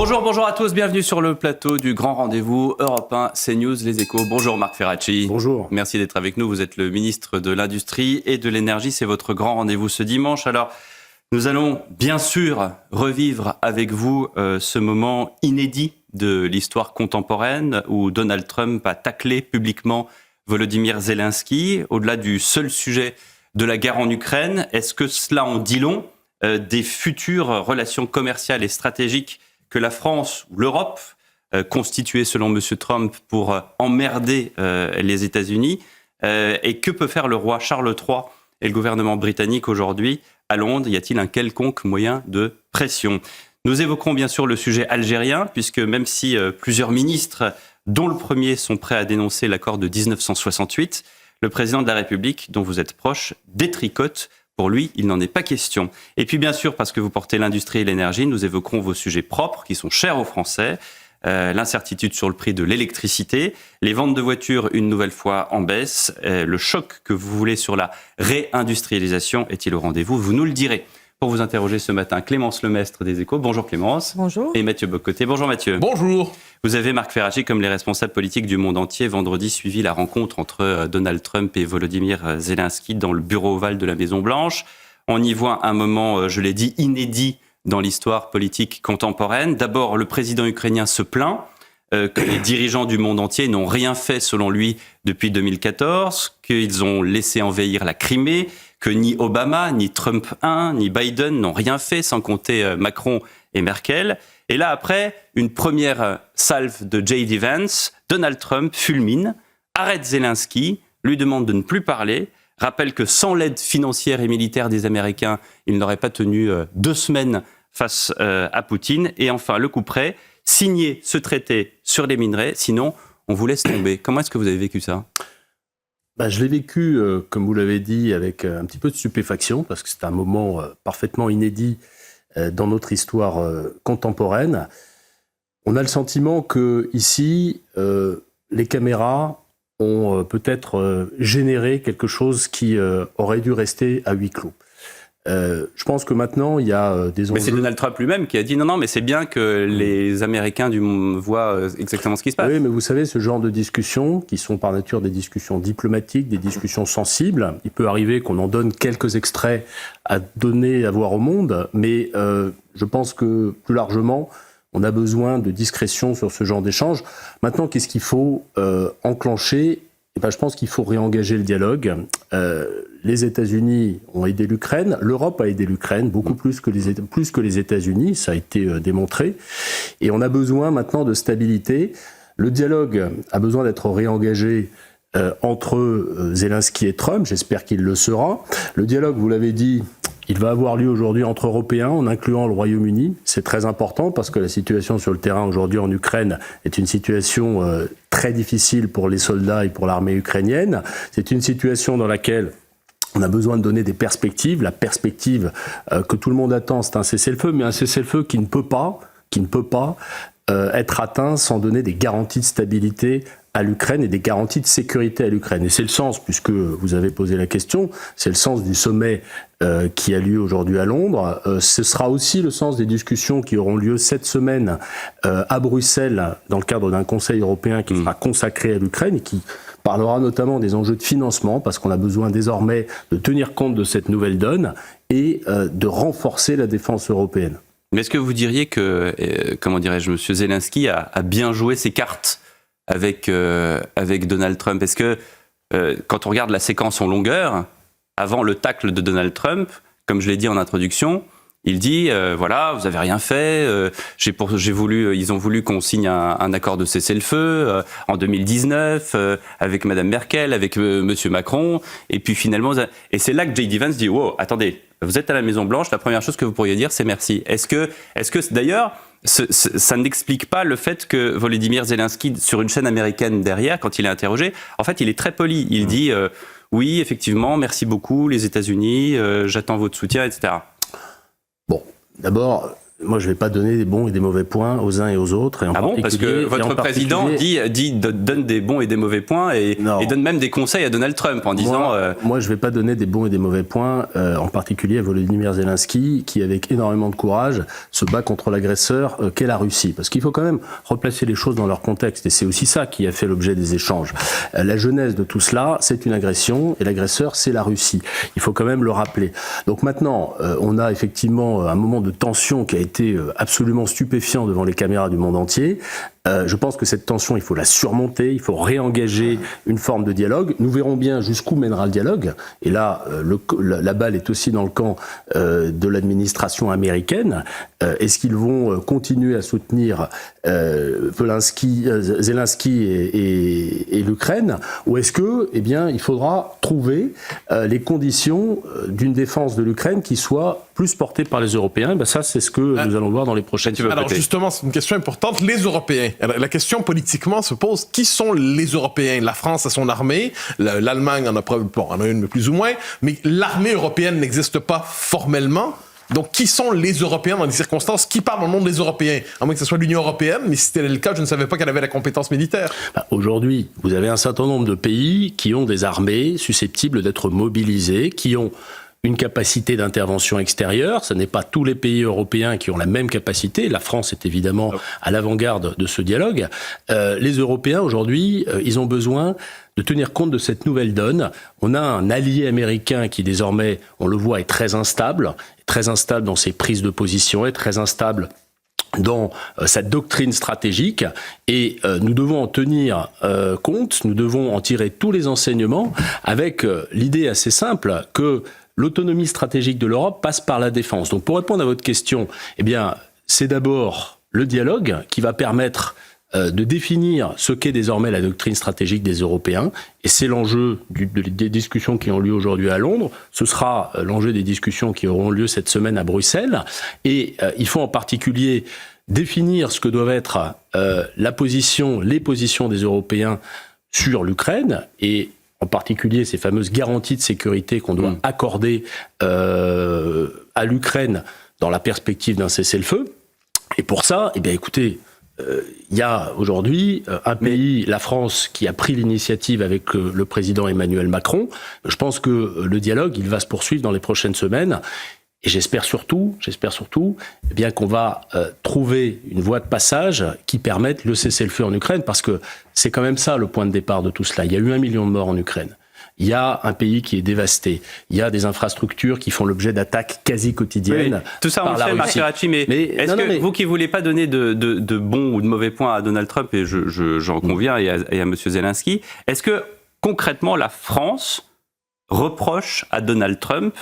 Bonjour à tous, bienvenue sur le plateau du grand rendez-vous Europe 1, CNews, Les Échos. Bonjour Marc Ferracci. Bonjour. Merci d'être avec nous, vous êtes le ministre de l'Industrie et de l'Énergie, c'est votre grand rendez-vous ce dimanche. Alors, nous allons bien sûr revivre avec vous ce moment inédit de l'histoire contemporaine où Donald Trump a taclé publiquement Volodymyr Zelensky. Au-delà du seul sujet de la guerre en Ukraine, est-ce que cela en dit long des futures relations commerciales et stratégiques que la France ou l'Europe, constituée selon M. Trump pour emmerder les États-Unis, et que peut faire le roi Charles III et le gouvernement britannique aujourd'hui à Londres? Y a-t-il un quelconque moyen de pression? Nous évoquerons bien sûr le sujet algérien, puisque même si plusieurs ministres, dont le premier, sont prêts à dénoncer l'accord de 1968, le président de la République, dont vous êtes proche, détricote. Pour lui, il n'en est pas question. Et puis bien sûr, parce que vous portez l'industrie et l'énergie, nous évoquerons vos sujets propres qui sont chers aux Français. L'incertitude sur le prix de l'électricité, les ventes de voitures une nouvelle fois en baisse, le choc que vous voulez sur la réindustrialisation est-il au rendez-vous? Vous nous le direz. Pour vous interroger ce matin, Clémence Lemestre des Échos. Bonjour Clémence. Bonjour. Et Mathieu Bocoté. Bonjour Mathieu. Bonjour. Vous avez, Marc Ferracci, comme les responsables politiques du monde entier, vendredi suivi la rencontre entre Donald Trump et Volodymyr Zelensky dans le bureau ovale de la Maison-Blanche. On y voit un moment, je l'ai dit, inédit dans l'histoire politique contemporaine. D'abord, le président ukrainien se plaint que les dirigeants du monde entier n'ont rien fait, selon lui, depuis 2014, qu'ils ont laissé envahir la Crimée, que ni Obama, ni Trump 1, ni Biden n'ont rien fait, sans compter Macron et Merkel. Et là, après, une première salve de J.D. Vance, Donald Trump fulmine, arrête Zelensky, lui demande de ne plus parler, rappelle que sans l'aide financière et militaire des Américains, il n'aurait pas tenu 2 semaines face à Poutine. Et enfin, le coup près, signer ce traité sur les minerais, sinon on vous laisse tomber. Comment est-ce que vous avez vécu ça ? Je l'ai vécu, comme vous l'avez dit, avec un petit peu de stupéfaction, parce que c'est un moment parfaitement inédit dans notre histoire contemporaine. On a le sentiment que ici, les caméras ont peut-être généré quelque chose qui aurait dû rester à huis clos. Je pense que maintenant, il y a des enjeux... Mais c'est Donald Trump lui-même qui a dit non, mais c'est bien que les Américains voient exactement ce qui se passe. Oui, mais vous savez, ce genre de discussions, qui sont par nature des discussions diplomatiques, des discussions sensibles, il peut arriver qu'on en donne quelques extraits à donner, à voir au monde, mais je pense que, plus largement, on a besoin de discrétion sur ce genre d'échange. Maintenant, qu'est-ce qu'il faut enclencher ? Je pense qu'il faut réengager le dialogue. Les États-Unis ont aidé l'Ukraine, l'Europe a aidé l'Ukraine beaucoup plus que les États-Unis, ça a été démontré. Et on a besoin maintenant de stabilité. Le dialogue a besoin d'être réengagé entre Zelensky et Trump, j'espère qu'il le sera. Le dialogue, vous l'avez dit, il va avoir lieu aujourd'hui entre Européens, en incluant le Royaume-Uni. C'est très important parce que la situation sur le terrain aujourd'hui en Ukraine est une situation très difficile pour les soldats et pour l'armée ukrainienne. C'est une situation dans laquelle on a besoin de donner des perspectives. La perspective que tout le monde attend, c'est un cessez-le-feu, mais un cessez-le-feu qui ne peut pas être atteint sans donner des garanties de stabilité à l'Ukraine et des garanties de sécurité à l'Ukraine. Et c'est le sens, puisque vous avez posé la question, c'est le sens du sommet qui a lieu aujourd'hui à Londres. Ce sera aussi le sens des discussions qui auront lieu cette semaine à Bruxelles, dans le cadre d'un Conseil européen qui sera consacré à l'Ukraine et qui parlera notamment des enjeux de financement, parce qu'on a besoin désormais de tenir compte de cette nouvelle donne et de renforcer la défense européenne. Mais est-ce que vous diriez que, M. Zelensky a bien joué ses cartes avec Donald Trump? Est-ce que, quand on regarde la séquence en longueur, avant le tacle de Donald Trump, comme je l'ai dit en introduction, il dit voilà, vous avez rien fait, ils ont voulu qu'on signe un accord de cessez-le-feu en 2019 avec Madame Merkel, avec Monsieur Macron, et puis finalement, et c'est là que J.D. Vance dit wow, attendez, vous êtes à la Maison-Blanche, la première chose que vous pourriez dire, c'est merci. Est-ce que d'ailleurs, ça n'explique pas le fait que Volodymyr Zelensky, sur une chaîne américaine derrière, quand il est interrogé, en fait, il est très poli. Il dit oui, effectivement, merci beaucoup, les États-Unis, j'attends votre soutien, etc. Bon, d'abord, moi, je ne vais pas donner des bons et des mauvais points aux uns et aux autres. Et ah bon, parce que votre président donne des bons et des mauvais points et donne même des conseils à Donald Trump en disant... Moi, je ne vais pas donner des bons et des mauvais points, en particulier à Volodymyr Zelensky, qui, avec énormément de courage, se bat contre l'agresseur qu'est la Russie. Parce qu'il faut quand même replacer les choses dans leur contexte, et c'est aussi ça qui a fait l'objet des échanges. La genèse de tout cela, c'est une agression, et l'agresseur, c'est la Russie. Il faut quand même le rappeler. Donc maintenant, on a effectivement un moment de tension qui a été absolument stupéfiant devant les caméras du monde entier. Je pense que cette tension, il faut la surmonter, il faut réengager une forme de dialogue. Nous verrons bien jusqu'où mènera le dialogue. Et là, la balle est aussi dans le camp de l'administration américaine. Est-ce qu'ils vont continuer à soutenir Zelensky et l'Ukraine, ou est-ce que, eh bien, il faudra trouver les conditions d'une défense de l'Ukraine qui soit plus portée par les Européens? Ben ça, c'est ce que nous allons voir dans les prochaines semaines. Alors justement, c'est une question importante. Les Européens. La question politiquement se pose, qui sont les Européens? La France a son armée, l'Allemagne en a une plus ou moins, mais l'armée européenne n'existe pas formellement. Donc, qui sont les Européens dans les circonstances? Qui parle au nom des Européens? À moins que ce soit l'Union européenne, mais si c'était le cas, je ne savais pas qu'elle avait la compétence militaire. Aujourd'hui, vous avez un certain nombre de pays qui ont des armées susceptibles d'être mobilisées, qui ont une capacité d'intervention extérieure. Ce n'est pas tous les pays européens qui ont la même capacité. La France est évidemment à l'avant-garde de ce dialogue. Les Européens, aujourd'hui, ils ont besoin de tenir compte de cette nouvelle donne. On a un allié américain qui, désormais, on le voit, est très instable dans ses prises de position, est très instable dans sa doctrine stratégique, et nous devons en tenir compte, nous devons en tirer tous les enseignements, avec l'idée assez simple que l'autonomie stratégique de l'Europe passe par la défense. Donc pour répondre à votre question, eh bien, c'est d'abord le dialogue qui va permettre de définir ce qu'est désormais la doctrine stratégique des Européens, et c'est l'enjeu des discussions qui ont lieu aujourd'hui à Londres. Ce sera l'enjeu des discussions qui auront lieu cette semaine à Bruxelles, et il faut en particulier définir ce que doivent être les positions des Européens sur l'Ukraine, et en particulier ces fameuses garanties de sécurité qu'on doit accorder à l'Ukraine dans la perspective d'un cessez-le-feu. Et pour ça, eh bien, écoutez, il y a aujourd'hui un pays, la France, qui a pris l'initiative avec le président Emmanuel Macron. Je pense que le dialogue, il va se poursuivre dans les prochaines semaines. Et j'espère surtout eh bien, qu'on va trouver une voie de passage qui permette le cessez-le-feu en Ukraine, parce que c'est quand même ça le point de départ de tout cela. Il y a eu 1 million de morts en Ukraine. Il y a un pays qui est dévasté. Il y a des infrastructures qui font l'objet d'attaques quasi quotidiennes. Oui, tout ça, on le sait, Marc Ferracci, mais est-ce que vous qui ne voulez pas donner de bons ou de mauvais points à Donald Trump, et j'en conviens, et à M. Zelensky, est-ce que concrètement la France reproche à Donald Trump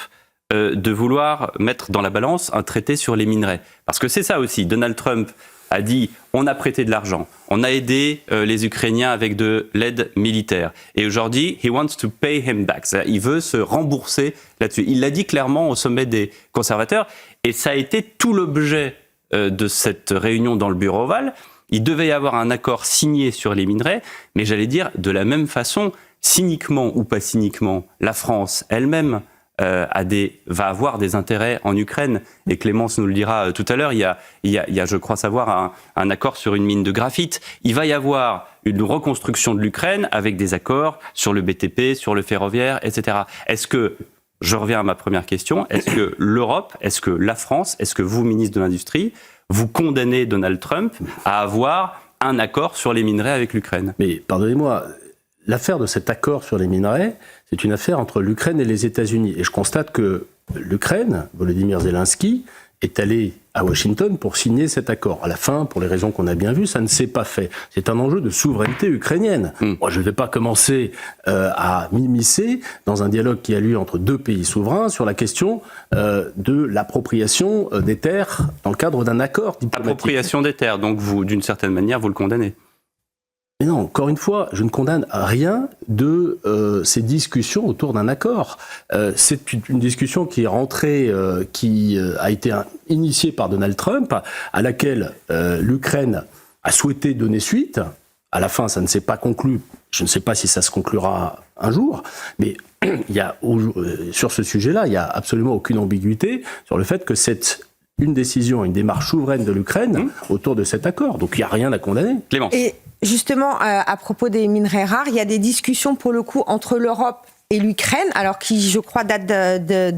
de vouloir mettre dans la balance un traité sur les minerais? Parce que c'est ça aussi, Donald Trump a dit on a prêté de l'argent, on a aidé les Ukrainiens avec de l'aide militaire. Et aujourd'hui, he wants to pay him back. Il veut se rembourser là-dessus. Il l'a dit clairement au sommet des conservateurs, et ça a été tout l'objet de cette réunion dans le bureau ovale. Il devait y avoir un accord signé sur les minerais, mais j'allais dire de la même façon, cyniquement ou pas cyniquement, la France elle-même va avoir des intérêts en Ukraine, et Clémence nous le dira tout à l'heure. Il y a, je crois savoir, un accord sur une mine de graphite. Il va y avoir une reconstruction de l'Ukraine avec des accords sur le BTP, sur le ferroviaire, etc. Est-ce que, je reviens à ma première question, est-ce que l'Europe, est-ce que la France, est-ce que vous, ministre de l'Industrie, vous condamnez Donald Trump à avoir un accord sur les minerais avec l'Ukraine? Mais pardonnez-moi, l'affaire de cet accord sur les minerais, c'est une affaire entre l'Ukraine et les États-Unis. Et je constate que l'Ukraine, Volodymyr Zelensky, est allé à Washington pour signer cet accord. À la fin, pour les raisons qu'on a bien vues, ça ne s'est pas fait. C'est un enjeu de souveraineté ukrainienne. Moi, je ne vais pas commencer à m'immiscer dans un dialogue qui a lieu entre deux pays souverains sur la question de l'appropriation des terres dans le cadre d'un accord diplomatique. Appropriation des terres, donc vous, d'une certaine manière, vous le condamnez? Mais non, encore une fois, je ne condamne rien de ces discussions autour d'un accord. C'est une discussion qui est rentrée, qui a été initiée par Donald Trump, à laquelle l'Ukraine a souhaité donner suite. À la fin, ça ne s'est pas conclu. Je ne sais pas si ça se conclura un jour, mais sur ce sujet-là, il n'y a absolument aucune ambiguïté sur le fait que cette une décision, une démarche souveraine de l'Ukraine autour de cet accord. Donc il n'y a rien à condamner. Clément. Et justement, à propos des minerais rares, il y a des discussions pour le coup entre l'Europe et l'Ukraine, alors qui, je crois, date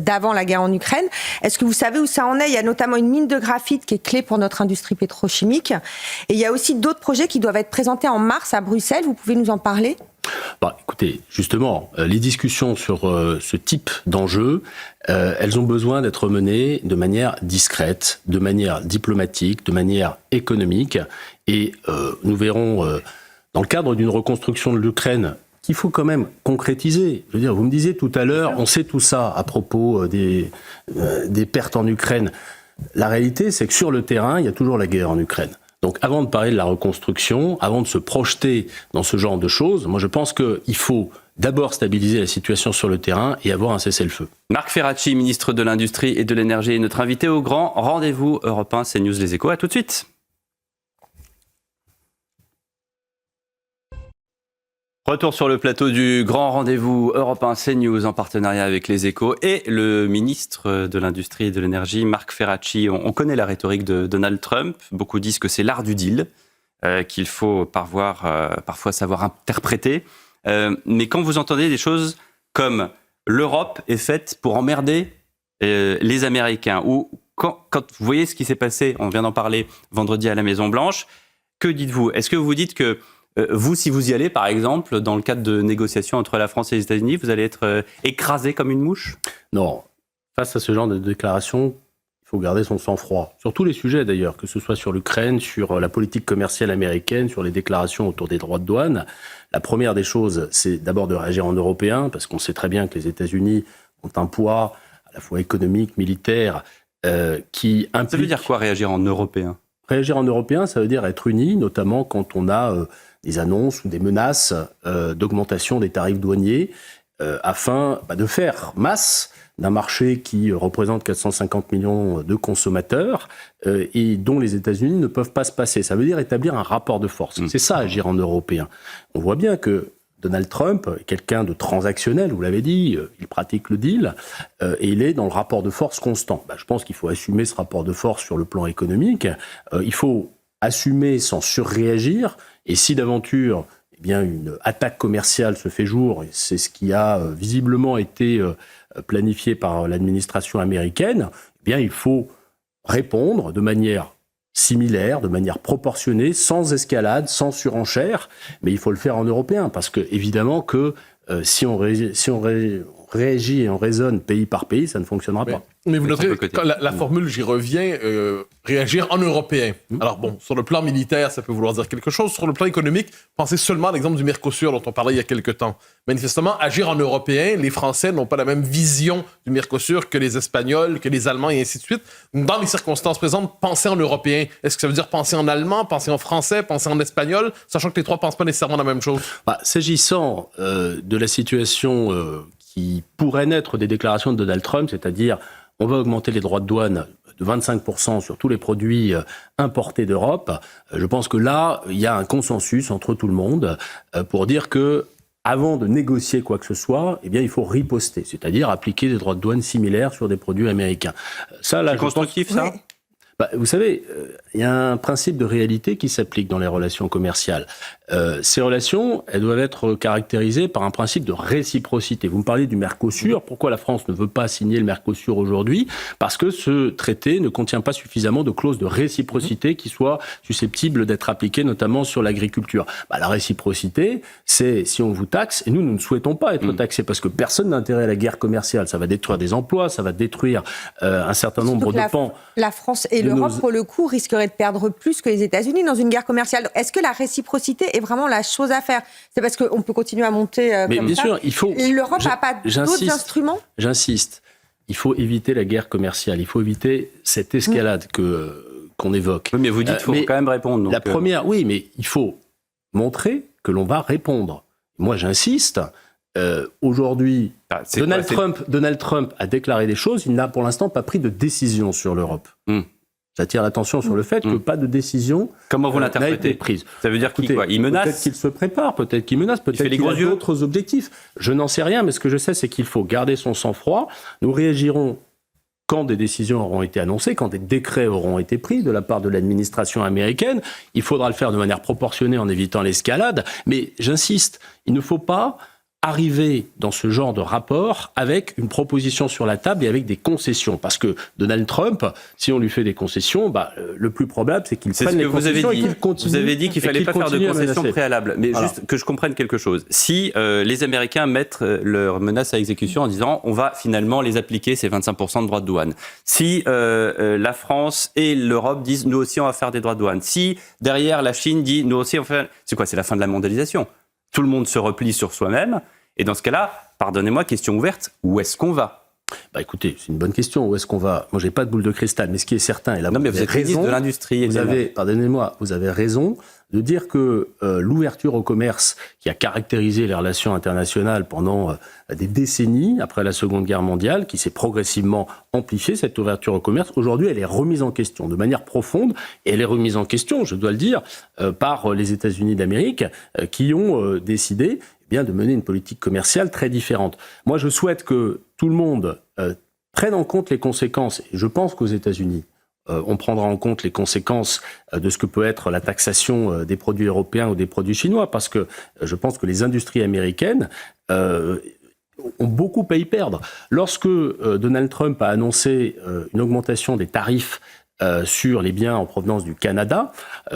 d'avant la guerre en Ukraine. Est-ce que vous savez où ça en est ? Il y a notamment une mine de graphite qui est clé pour notre industrie pétrochimique. Et il y a aussi d'autres projets qui doivent être présentés en mars à Bruxelles. Vous pouvez nous en parler ? Écoutez, justement, les discussions sur ce type d'enjeux, elles ont besoin d'être menées de manière discrète, de manière diplomatique, de manière économique. Et nous verrons, dans le cadre d'une reconstruction de l'Ukraine, qu'il faut quand même concrétiser. Je veux dire, vous me disiez tout à l'heure, on sait tout ça à propos des pertes en Ukraine. La réalité, c'est que sur le terrain, il y a toujours la guerre en Ukraine. Donc avant de parler de la reconstruction, avant de se projeter dans ce genre de choses, moi je pense qu'il faut d'abord stabiliser la situation sur le terrain et avoir un cessez-le-feu. Marc Ferracci, ministre de l'Industrie et de l'Énergie, est notre invité au grand rendez-vous Europe 1, CNews Les Échos. À tout de suite. Retour sur le plateau du grand rendez-vous Europe 1 CNews en partenariat avec Les Échos et le ministre de l'Industrie et de l'Énergie, Marc Ferracci. On connaît la rhétorique de Donald Trump. Beaucoup disent que c'est l'art du deal, qu'il faut parfois savoir interpréter. Mais quand vous entendez des choses comme l'Europe est faite pour emmerder les Américains, ou quand vous voyez ce qui s'est passé, on vient d'en parler vendredi à la Maison-Blanche, que dites-vous ? Est-ce que vous dites que vous, si vous y allez, par exemple, dans le cadre de négociations entre la France et les États-Unis, vous allez être écrasé comme une mouche ? Non. Face à ce genre de déclaration, il faut garder son sang-froid. Sur tous les sujets, d'ailleurs, que ce soit sur l'Ukraine, sur la politique commerciale américaine, sur les déclarations autour des droits de douane. La première des choses, c'est d'abord de réagir en européen, parce qu'on sait très bien que les États-Unis ont un poids à la fois économique, militaire, qui implique... Ça veut dire quoi, réagir en européen ? Réagir en européen, ça veut dire être unis, notamment quand on a des annonces ou des menaces d'augmentation des tarifs douaniers, afin de faire masse d'un marché qui représente 450 millions de consommateurs et dont les États-Unis ne peuvent pas se passer. Ça veut dire établir un rapport de force. C'est ça, agir en européen. On voit bien que Donald Trump est quelqu'un de transactionnel, vous l'avez dit, il pratique le deal, et il est dans le rapport de force constant. Je pense qu'il faut assumer ce rapport de force sur le plan économique. Il faut assumer sans surréagir, et si d'aventure une attaque commerciale se fait jour, et c'est ce qui a visiblement été planifié par l'administration américaine, il faut répondre de manière similaire, de manière proportionnée, sans escalade, sans surenchère, mais il faut le faire en européen, parce que évidemment que si on réagit et on raisonne pays par pays, ça ne fonctionnera pas. Mais vous noterez, la formule, j'y reviens, réagir en européen. Alors bon, sur le plan militaire, ça peut vouloir dire quelque chose. Sur le plan économique, pensez seulement à l'exemple du Mercosur dont on parlait il y a quelque temps. Manifestement, agir en européen, les Français n'ont pas la même vision du Mercosur que les Espagnols, que les Allemands et ainsi de suite. Dans les circonstances présentes, penser en européen. Est-ce que ça veut dire penser en allemand, penser en français, penser en espagnol, sachant que les trois ne pensent pas nécessairement la même chose? S'agissant de la situation qui pourrait naître des déclarations de Donald Trump, c'est-à-dire on va augmenter les droits de douane de 25% sur tous les produits importés d'Europe. Je pense que là, il y a un consensus entre tout le monde pour dire que avant de négocier quoi que ce soit, il faut riposter, c'est-à-dire appliquer des droits de douane similaires sur des produits américains. Ça, là, c'est constructif, ça ? Vous savez, il y a un principe de réalité qui s'applique dans les relations commerciales. Ces relations, elles doivent être caractérisées par un principe de réciprocité. Vous me parlez du Mercosur. Pourquoi la France ne veut pas signer le Mercosur aujourd'hui ? Parce que ce traité ne contient pas suffisamment de clauses de réciprocité qui soient susceptibles d'être appliquées, notamment sur l'agriculture. La réciprocité, c'est si on vous taxe, et nous ne souhaitons pas être taxés, parce que personne n'a intérêt à la guerre commerciale. Ça va détruire des emplois, ça va détruire un certain nombre de pans. La France et l'Europe, pour le coup, risqueraient de perdre plus que les États-Unis dans une guerre commerciale. Est-ce que la réciprocité est vraiment la chose à faire ? C'est parce qu'on peut continuer à monter mais comme bien ça. Sûr, il faut. L'Europe n'a pas d'autres instruments ? J'insiste. Il faut éviter la guerre commerciale. Il faut éviter cette escalade qu'on évoque. Oui, mais vous dites qu'il faut quand même répondre. Donc, la première, oui, mais il faut montrer que l'on va répondre. Moi, j'insiste. Aujourd'hui, Donald Trump a déclaré des choses. Il n'a pour l'instant pas pris de décision sur l'Europe. J'attire l'attention sur le fait que pas de décision n'a été prise. Ça veut dire qu'il menace ? Peut-être qu'il se prépare, peut-être qu'il menace, peut-être qu'il a d'autres objectifs. Je n'en sais rien, mais ce que je sais, c'est qu'il faut garder son sang-froid. Nous réagirons quand des décisions auront été annoncées, quand des décrets auront été pris de la part de l'administration américaine. Il faudra le faire de manière proportionnée en évitant l'escalade. Mais j'insiste, il ne faut pas arriver dans ce genre de rapport avec une proposition sur la table et avec des concessions. Parce que Donald Trump, si on lui fait des concessions, le plus probable, c'est qu'il prenne les concessions et qu'il continue. Vous avez dit qu'il ne fallait pas faire de concessions préalables. Mais voilà. Juste que je comprenne quelque chose. Si les Américains mettent leurs menaces à exécution en disant on va finalement les appliquer, ces 25% de droits de douane. Si la France et l'Europe disent nous aussi on va faire des droits de douane. Si derrière la Chine dit nous aussi on fait... C'est quoi? C'est la fin de la mondialisation. Tout le monde se replie sur soi-même. Et dans ce cas-là, pardonnez-moi, question ouverte, où est-ce qu'on va? Écoutez, c'est une bonne question. Où est-ce qu'on va? Moi, j'ai pas de boule de cristal, mais ce qui est certain, et là, non, mais vous êtes ministre de l'Industrie. Pardonnez-moi, vous avez raison de dire que l'ouverture au commerce qui a caractérisé les relations internationales pendant des décennies après la Seconde Guerre mondiale, qui s'est progressivement amplifiée, cette ouverture au commerce, aujourd'hui, elle est remise en question de manière profonde, et elle est remise en question, je dois le dire, par les États-Unis d'Amérique, qui ont décidé de mener une politique commerciale très différente. Moi, je souhaite que tout le monde prenne en compte les conséquences. Et je pense qu'aux États-Unis, on prendra en compte les conséquences de ce que peut être la taxation des produits européens ou des produits chinois, parce que je pense que les industries américaines ont beaucoup à y perdre. Lorsque Donald Trump a annoncé une augmentation des tarifs sur les biens en provenance du Canada,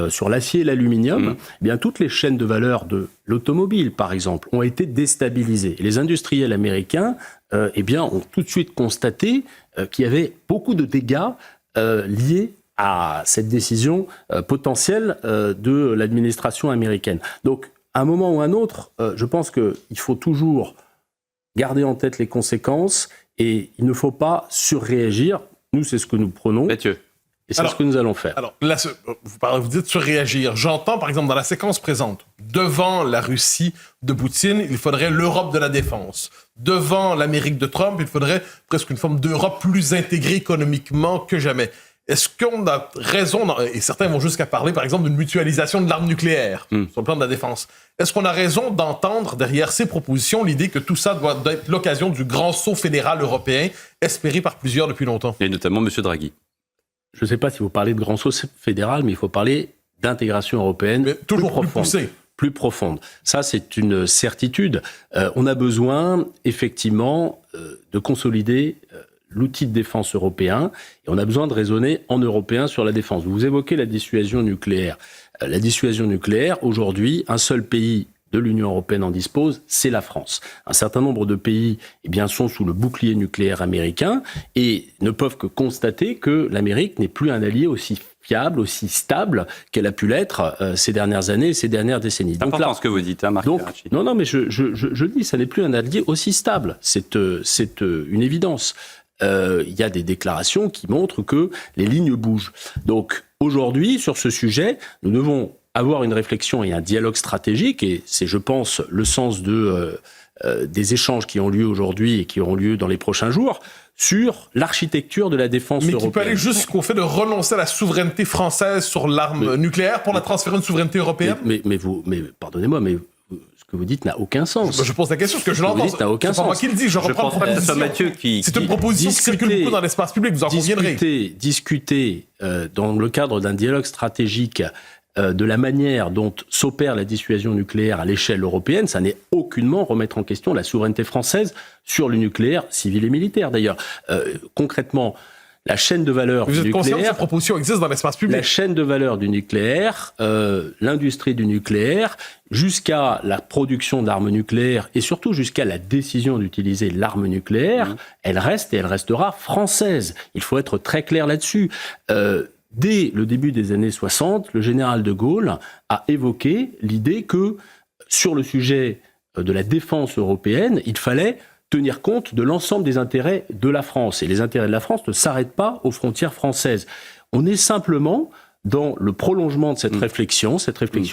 sur l'acier et l'aluminium, toutes les chaînes de valeur de l'automobile, par exemple, ont été déstabilisées. Et les industriels américains ont tout de suite constaté qu'il y avait beaucoup de dégâts liés à cette décision potentielle de l'administration américaine. Donc, à un moment ou à un autre, je pense qu'il faut toujours garder en tête les conséquences et il ne faut pas surréagir. Nous, c'est ce que nous prenons. Mathieu. Et c'est ce que nous allons faire. Alors, là, vous dites surréagir. J'entends, par exemple, dans la séquence présente, devant la Russie de Poutine, il faudrait l'Europe de la défense. Devant l'Amérique de Trump, il faudrait presque une forme d'Europe plus intégrée économiquement que jamais. Est-ce qu'on a raison, et certains vont jusqu'à parler, par exemple, d'une mutualisation de l'arme nucléaire sur le plan de la défense. Est-ce qu'on a raison d'entendre derrière ces propositions l'idée que tout ça doit être l'occasion du grand saut fédéral européen espéré par plusieurs depuis longtemps? Et notamment M. Draghi. Je ne sais pas si vous parlez de grand saut fédéral, mais il faut parler d'intégration européenne mais toujours plus profonde. Ça, c'est une certitude. On a besoin, effectivement, de consolider l'outil de défense européen, et on a besoin de raisonner en européen sur la défense. Vous évoquez la dissuasion nucléaire. La dissuasion nucléaire, aujourd'hui, un seul pays de l'Union européenne en dispose, c'est la France. Un certain nombre de pays sont sous le bouclier nucléaire américain et ne peuvent que constater que l'Amérique n'est plus un allié aussi fiable, aussi stable qu'elle a pu l'être ces dernières années et ces dernières décennies. C'est important ce que vous dites, Marc Ferracci. Non, mais je dis, ça n'est plus un allié aussi stable. C'est une évidence. Il y a des déclarations qui montrent que les lignes bougent. Donc, aujourd'hui, sur ce sujet, nous devons avoir une réflexion et un dialogue stratégique, et c'est, je pense, le sens des échanges qui ont lieu aujourd'hui et qui auront lieu dans les prochains jours, sur l'architecture de la défense européenne. Mais qui peut aller jusqu'au fait de renoncer à la souveraineté française sur l'arme nucléaire pour la transférer à une souveraineté européenne? Mais pardonnez-moi, mais ce que vous dites n'a aucun sens. Je pose la question, parce que je l'entends. Ce n'a aucun sens. C'est pas moi qui le dis, je reprends la proposition. Mathieu qui... C'est une proposition qui circule beaucoup dans l'espace public, vous en conviendrez. Discuter dans le cadre d'un dialogue stratégique de la manière dont s'opère la dissuasion nucléaire à l'échelle européenne, ça n'est aucunement remettre en question la souveraineté française sur le nucléaire, civil et militaire d'ailleurs. Concrètement, la chaîne de valeur du nucléaire... Vous êtes conscient que cette proposition existe dans l'espace public? La chaîne de valeur du nucléaire, l'industrie du nucléaire, jusqu'à la production d'armes nucléaires et surtout jusqu'à la décision d'utiliser l'arme nucléaire, elle reste et elle restera française. Il faut être très clair là-dessus. Dès le début des années 60, le général de Gaulle a évoqué l'idée que, sur le sujet de la défense européenne, il fallait tenir compte de l'ensemble des intérêts de la France. Et les intérêts de la France ne s'arrêtent pas aux frontières françaises. On est simplement dans le prolongement de cette réflexion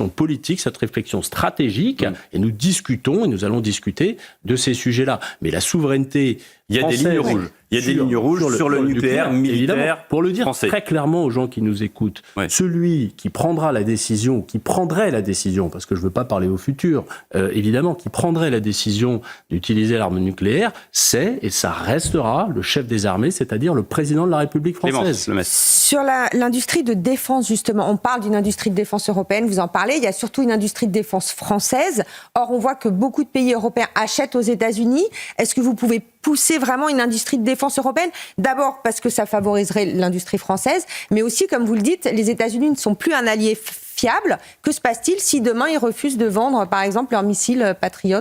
politique, cette réflexion stratégique, et nous discutons, et nous allons discuter de ces sujets-là. Mais la souveraineté Il y a des lignes rouges. Il y a des lignes rouges sur le nucléaire militaire évidemment, pour le dire français. très clairement aux gens qui nous écoutent. Ouais. Celui qui prendra la décision, qui prendrait la décision, parce que je ne veux pas parler au futur, évidemment, qui prendrait la décision d'utiliser l'arme nucléaire, c'est, et ça restera, le chef des armées, c'est-à-dire le président de la République française. Sur l'industrie de défense, justement, on parle d'une industrie de défense européenne, vous en parlez, il y a surtout une industrie de défense française. Or, on voit que beaucoup de pays européens achètent aux États-Unis. Est-ce que vous pouvez pousser vraiment une industrie de défense européenne? D'abord parce que ça favoriserait l'industrie française, mais aussi, comme vous le dites, les États-Unis ne sont plus un allié fiable. Que se passe-t-il si demain ils refusent de vendre, par exemple, leurs missiles Patriot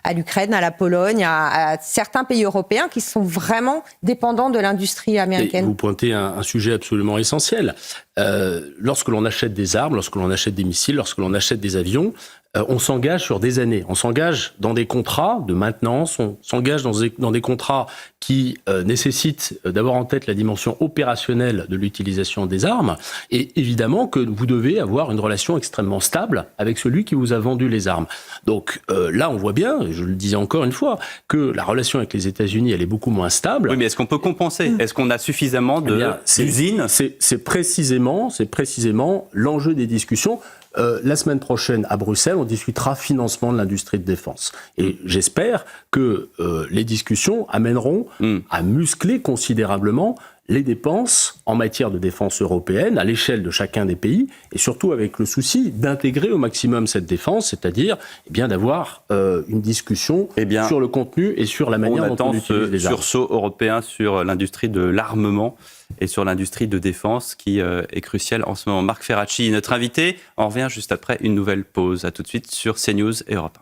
à l'Ukraine, à la Pologne, à certains pays européens qui sont vraiment dépendants de l'industrie américaine? Et vous pointez un sujet absolument essentiel. Lorsque l'on achète des armes, lorsque l'on achète des missiles, lorsque l'on achète des avions, on s'engage sur des années. On s'engage dans des contrats de maintenance, on s'engage dans des contrats qui nécessitent d'avoir en tête la dimension opérationnelle de l'utilisation des armes. Et évidemment que vous devez avoir une relation extrêmement stable avec celui qui vous a vendu les armes. Donc là, on voit bien, je le disais encore une fois, que la relation avec les États-Unis, elle est beaucoup moins stable. Oui, mais est-ce qu'on peut compenser? Est-ce qu'on a suffisamment d'usines? C'est précisément l'enjeu des discussions. La semaine prochaine, à Bruxelles, on discutera financement de l'industrie de défense. Et j'espère que les discussions amèneront à muscler considérablement les dépenses en matière de défense européenne à l'échelle de chacun des pays, et surtout avec le souci d'intégrer au maximum cette défense, c'est-à-dire d'avoir une discussion sur le contenu et sur la manière dont on utilise les armes. On attend ce sursaut européen sur l'industrie de l'armement et sur l'industrie de défense qui est cruciale en ce moment. Marc Ferracci, notre invité, on revient juste après une nouvelle pause. À tout de suite sur CNews et Europe 1.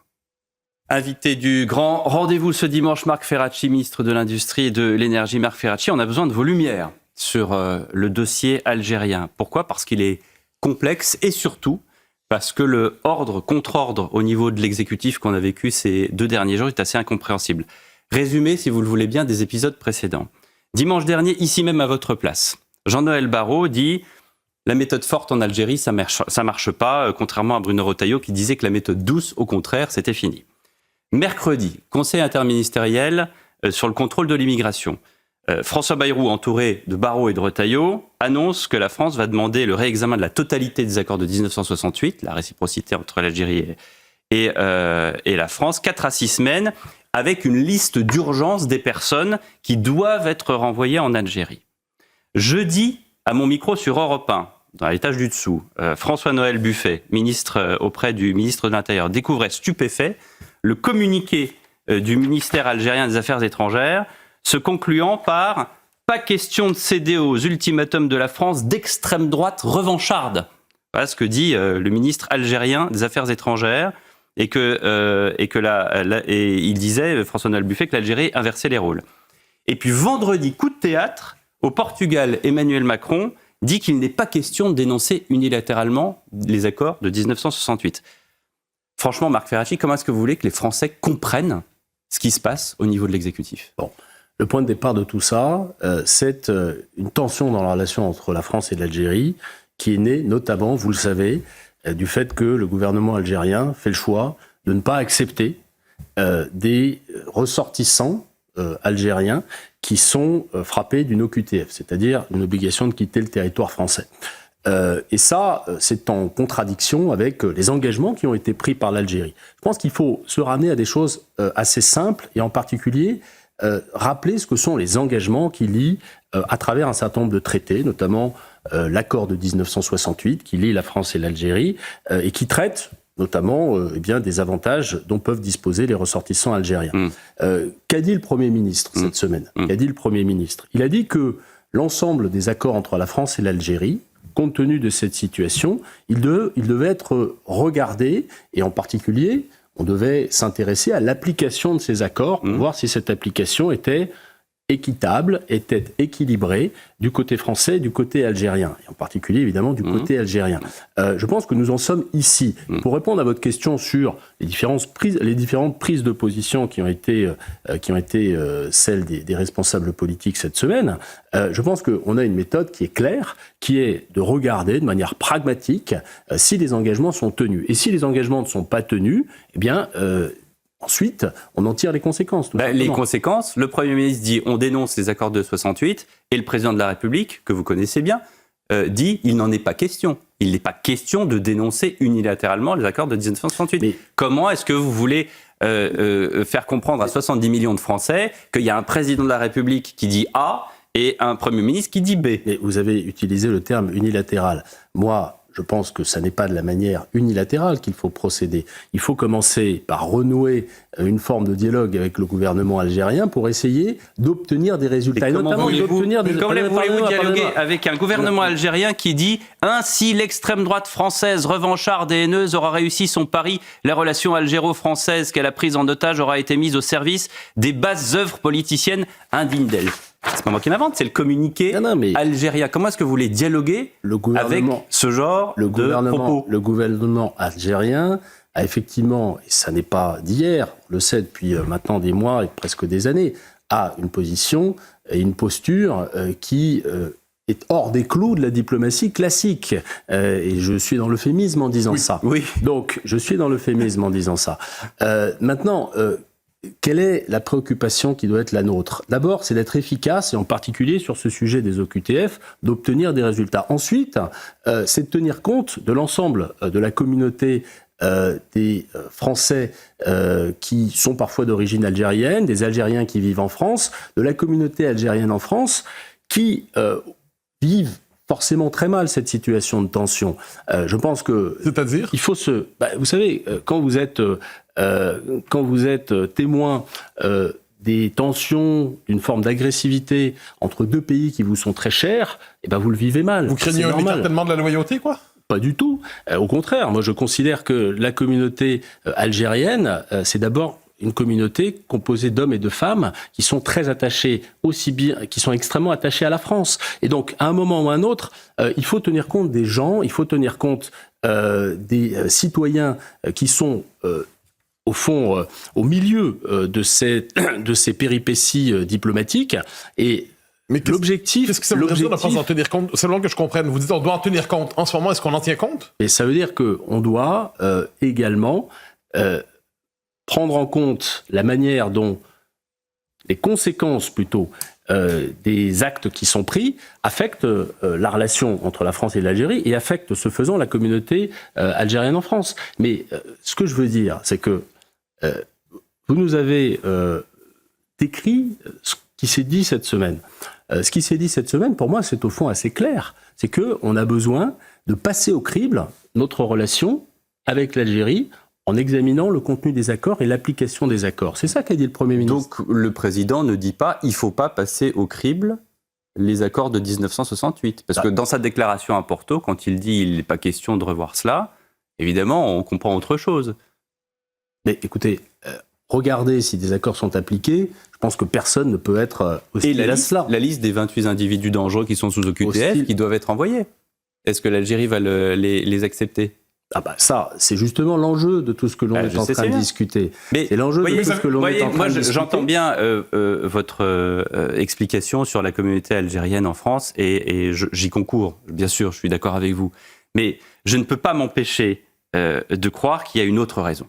Invité du grand rendez-vous ce dimanche, Marc Ferracci, ministre de l'Industrie et de l'Énergie. Marc Ferracci, on a besoin de vos lumières sur le dossier algérien. Pourquoi? Parce qu'il est complexe et surtout parce que le contre-ordre au niveau de l'exécutif qu'on a vécu ces 2 derniers jours est assez incompréhensible. Résumé, si vous le voulez bien, des épisodes précédents. Dimanche dernier, ici même à votre place, Jean-Noël Barrot dit « La méthode forte en Algérie, ça marche pas », contrairement à Bruno Retailleau qui disait que la méthode douce, au contraire, c'était fini. Mercredi, conseil interministériel sur le contrôle de l'immigration. François Bayrou, entouré de Barrot et de Retailleau, annonce que la France va demander le réexamen de la totalité des accords de 1968, la réciprocité entre l'Algérie et la France, 4 à 6 semaines, avec une liste d'urgence des personnes qui doivent être renvoyées en Algérie. Jeudi, à mon micro sur Europe 1, dans l'étage du dessous, François-Noël Buffet, ministre auprès du ministre de l'Intérieur, découvrait stupéfait le communiqué du ministère algérien des Affaires étrangères, se concluant par « Pas question de céder aux ultimatums de la France d'extrême droite revancharde ». Voilà ce que dit le ministre algérien des Affaires étrangères. Et il disait, François-Noël Buffet, que l'Algérie inversait les rôles. Et puis vendredi, coup de théâtre, au Portugal, Emmanuel Macron dit qu'il n'est pas question de dénoncer unilatéralement les accords de 1968. Franchement, Marc Ferracci, comment est-ce que vous voulez que les Français comprennent ce qui se passe au niveau de l'exécutif? Bon. Le point de départ de tout ça, c'est une tension dans la relation entre la France et l'Algérie qui est née notamment, vous le savez, du fait que le gouvernement algérien fait le choix de ne pas accepter des ressortissants algériens qui sont frappés d'une OQTF, c'est-à-dire une obligation de quitter le territoire français. Et ça, c'est en contradiction avec les engagements qui ont été pris par l'Algérie. Je pense qu'il faut se ramener à des choses assez simples et en particulier rappeler ce que sont les engagements qui lient à travers un certain nombre de traités, notamment l'accord de 1968 qui lie la France et l'Algérie et qui traite notamment des avantages dont peuvent disposer les ressortissants algériens. Qu'a dit le Premier ministre cette semaine? Qu'a dit le Premier ministre? Il a dit que l'ensemble des accords entre la France et l'Algérie, compte tenu de cette situation, il devait être regardé, et en particulier, on devait s'intéresser à l'application de ces accords pour voir si cette application était équitable, était équilibrée du côté français et du côté algérien, et en particulier évidemment du côté algérien. Je pense que nous en sommes ici. Pour répondre à votre question sur les différentes prises de position qui ont été celles des responsables politiques cette semaine, je pense qu'on a une méthode qui est claire, qui est de regarder de manière pragmatique si les engagements sont tenus. Et si les engagements ne sont pas tenus, eh bien, ensuite, on en tire les conséquences. Les conséquences, le Premier ministre dit on dénonce les accords de 68 et le Président de la République, que vous connaissez bien, dit il n'en est pas question. Il n'est pas question de dénoncer unilatéralement les accords de 1968. Mais comment est-ce que vous voulez faire comprendre à 70 millions de Français qu'il y a un Président de la République qui dit A et un Premier ministre qui dit B? Mais vous avez utilisé le terme unilatéral. Moi, je pense que ça n'est pas de la manière unilatérale qu'il faut procéder. Il faut commencer par renouer une forme de dialogue avec le gouvernement algérien pour essayer d'obtenir des résultats. Comment voulez-vous dialoguer avec un gouvernement algérien qui dit « Ainsi, l'extrême droite française, revancharde et haineuse, aura réussi son pari. La relation algéro-française qu'elle a prise en otage aura été mise au service des basses œuvres politiciennes indignes d'elle. » C'est pas moi qui l'invente, c'est le communiqué algérien. Comment est-ce que vous voulez dialoguer avec ce genre de propos? Le gouvernement algérien a effectivement, et ça n'est pas d'hier, on le sait depuis maintenant des mois et presque des années, a une position et une posture qui est hors des clous de la diplomatie classique. Et je suis dans l'euphémisme en disant ça. Oui. Donc, je suis dans l'euphémisme en disant ça. Maintenant... quelle est la préoccupation qui doit être la nôtre? D'abord, c'est d'être efficace, et en particulier sur ce sujet des OQTF, d'obtenir des résultats. Ensuite, c'est de tenir compte de l'ensemble de la communauté des Français qui sont parfois d'origine algérienne, des Algériens qui vivent en France, de la communauté algérienne en France, qui vivent forcément très mal cette situation de tension. Je pense que... C'est-à-dire ? Il faut se... vous savez, quand vous êtes témoin des tensions, d'une forme d'agressivité entre deux pays qui vous sont très chers, vous le vivez mal. Vous craignez un écartèlement de la loyauté, quoi ? Pas du tout. Au contraire, moi je considère que la communauté algérienne, c'est d'abord une communauté composée d'hommes et de femmes qui sont très attachés qui sont extrêmement attachés à la France. Et donc, à un moment ou à un autre, il faut tenir compte des gens, il faut tenir compte des citoyens qui sont au fond au milieu de ces péripéties diplomatiques. Et mais l'objectif... Qu'est-ce que ça veut dire de ne pas en tenir compte? Seulement que je comprenne. Vous dites on doit en tenir compte. En ce moment, est-ce qu'on en tient compte? Et ça veut dire qu'on doit également... prendre en compte la manière dont les conséquences plutôt des actes qui sont pris affectent la relation entre la France et l'Algérie et affectent ce faisant la communauté algérienne en France. Mais ce que je veux dire, c'est que vous nous avez décrit ce qui s'est dit cette semaine. Ce qui s'est dit cette semaine, pour moi, c'est au fond assez clair. C'est qu'on a besoin de passer au crible notre relation avec l'Algérie en examinant le contenu des accords et l'application des accords. C'est ça qu'a dit le Premier ministre. Donc le président ne dit pas il ne faut pas passer au crible les accords de 1968. Parce que dans sa déclaration à Porto, quand il dit il n'est pas question de revoir cela, évidemment, on comprend autre chose. Mais écoutez, regardez si des accords sont appliqués. Je pense que personne ne peut être hostile à cela. La liste des 28 individus dangereux qui sont sous OQTF, qui doivent être envoyés. Est-ce que l'Algérie va les accepter ? Ça, c'est justement l'enjeu de tout ce que l'on est en train de discuter. Mais c'est l'enjeu de tout ce que l'on est en train de discuter. J'entends bien votre explication sur la communauté algérienne en France et j'y concours, bien sûr, je suis d'accord avec vous. Mais je ne peux pas m'empêcher de croire qu'il y a une autre raison.